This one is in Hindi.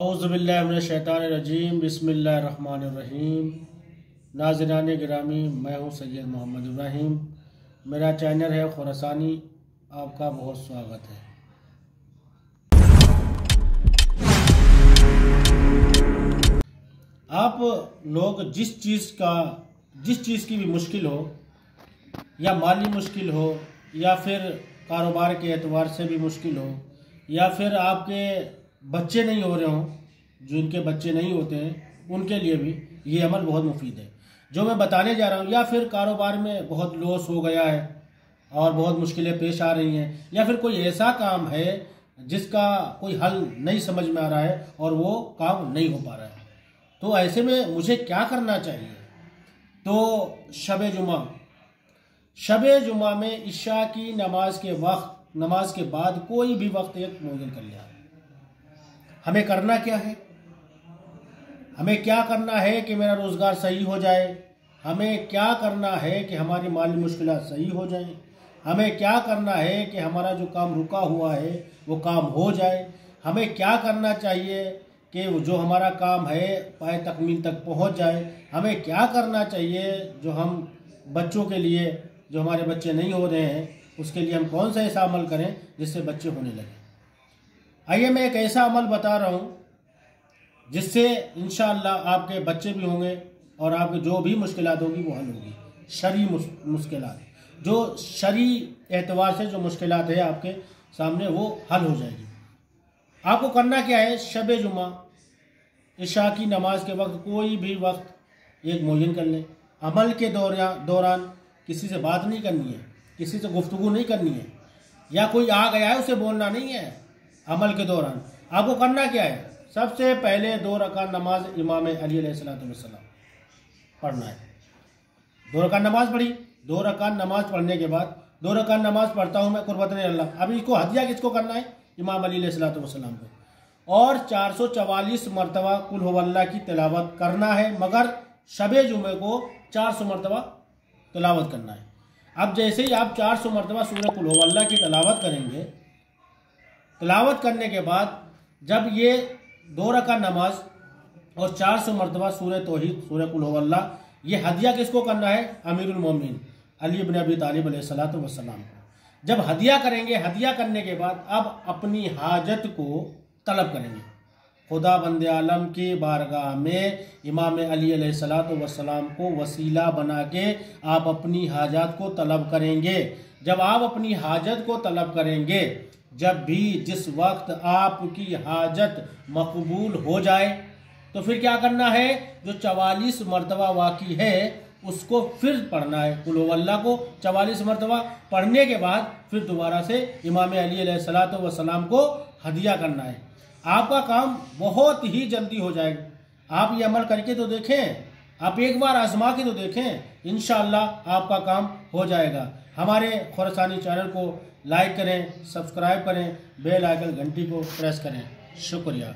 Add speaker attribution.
Speaker 1: औज़ुबिल्लाहि मिनश्शैतानिर्रजीम बिस्मिल्लाहिर्रहमानिर्रहीम। नाज़रीन गिरामी, मैं हूँ सैयद मोहम्मद इब्राहिम। मेरा चैनल है खुरासानी, आपका बहुत स्वागत है। आप लोग जिस चीज़ की भी मुश्किल हो, या माली मुश्किल हो, या फिर कारोबार के एतबार से भी मुश्किल हो, या फिर आपके बच्चे नहीं हो रहे हों, जिनके बच्चे नहीं होते हैं उनके लिए भी ये अमल बहुत मुफीद है जो मैं बताने जा रहा हूँ। या फिर कारोबार में बहुत लॉस हो गया है और बहुत मुश्किलें पेश आ रही हैं, या फिर कोई ऐसा काम है जिसका कोई हल नहीं समझ में आ रहा है और वो काम नहीं हो पा रहा है, तो ऐसे में मुझे क्या करना चाहिए। तो शब जुमा में इशा की नमाज के बाद कोई भी वक्त एक मुअज्जिन कर लिया। हमें करना क्या है? हमें क्या करना है कि मेरा रोज़गार सही हो जाए। हमें क्या करना है कि हमारी माली मुश्किलात सही हो जाएं। हमें क्या करना है कि हमारा जो काम रुका हुआ है वो काम हो जाए। हमें क्या करना चाहिए कि जो हमारा काम है पाए तकमील तक पहुंच जाए। हमें क्या करना चाहिए जो हम बच्चों के लिए, जो हमारे बच्चे नहीं हो रहे हैं, उसके लिए हम कौन सा ऐसा अमल करें जिससे बच्चे होने लगें। आइए मैं एक ऐसा अमल बता रहा हूँ जिससे इंशाअल्लाह आपके बच्चे भी होंगे और आपके जो भी मुश्किलात होगी वो हल होगी। शरई मुश्किलात, जो शरई एतबार से जो मुश्किलात है आपके सामने, वो हल हो जाएगी। आपको करना क्या है? शब जुमा इशा की नमाज के वक्त कोई भी वक्त एक मुअज्जिन कर लें। अमल के दौरान किसी से बात नहीं करनी है, किसी से गुफ्तगू नहीं करनी है, या कोई आ गया है उसे बोलना नहीं है। अमल के दौरान आपको करना क्या है? सबसे पहले 2 रकात नमाज इमाम अली अलैहिस्सलाम पढ़ना है। 2 रकात नमाज पढ़ी। 2 रकात नमाज पढ़ने के बाद 2 रकात नमाज पढ़ता हूँ मैं कुर्बतन अल्लाह। अभी इसको हदिया किसको करना है? इमाम अली अलैहिस्सलाम को। और 444 मरतबा कुल हुवल्लाह की तिलावत करना है, मगर शब जुमे को 400 मरतबा तिलावत करना है। अब जैसे ही आप 400 मरतबा सूरह कुल हुवल्लाह की तिलावत करेंगे, तिलावत करने के बाद जब ये 2 रकात नमाज और 400 मरतबा सूरह तौहीद, सूरह कुल हुवल्लाह, ये हदिया किसको करना है? अमीरुल मोमिनीन अली इब्न अबी तालिब अलैहिस्सलातु वस्सलाम को। जब हदिया करेंगे, हदिया करने के बाद अब अपनी हाजत को तलब करेंगे। खुदा बंदे आलम की बारगाह में इमाम अली अलैहिस्सलातु वस्सलाम को वसीला बना के आप अपनी हाजत को तलब करेंगे। जब आप अपनी हाजत को तलब करेंगे, जब भी जिस वक्त आपकी हाजत मकबूल हो जाए, तो फिर क्या करना है? जो 44 मरतबा वाक़ई है उसको फिर पढ़ना है। कुल हुवल्लाह को 44 मरतबा पढ़ने के बाद फिर दोबारा से इमाम अली अलैहिस्सलातु वस्सलाम को हदिया करना है। आपका काम बहुत ही जल्दी हो जाएगा। आप ये अमल करके तो देखें, आप एक बार आजमा के तो देखें, इंशाअल्लाह आपका काम हो जाएगा। हमारे खुरासानी चैनल को लाइक करें, सब्सक्राइब करें, बेल आइकन घंटी को प्रेस करें। शुक्रिया।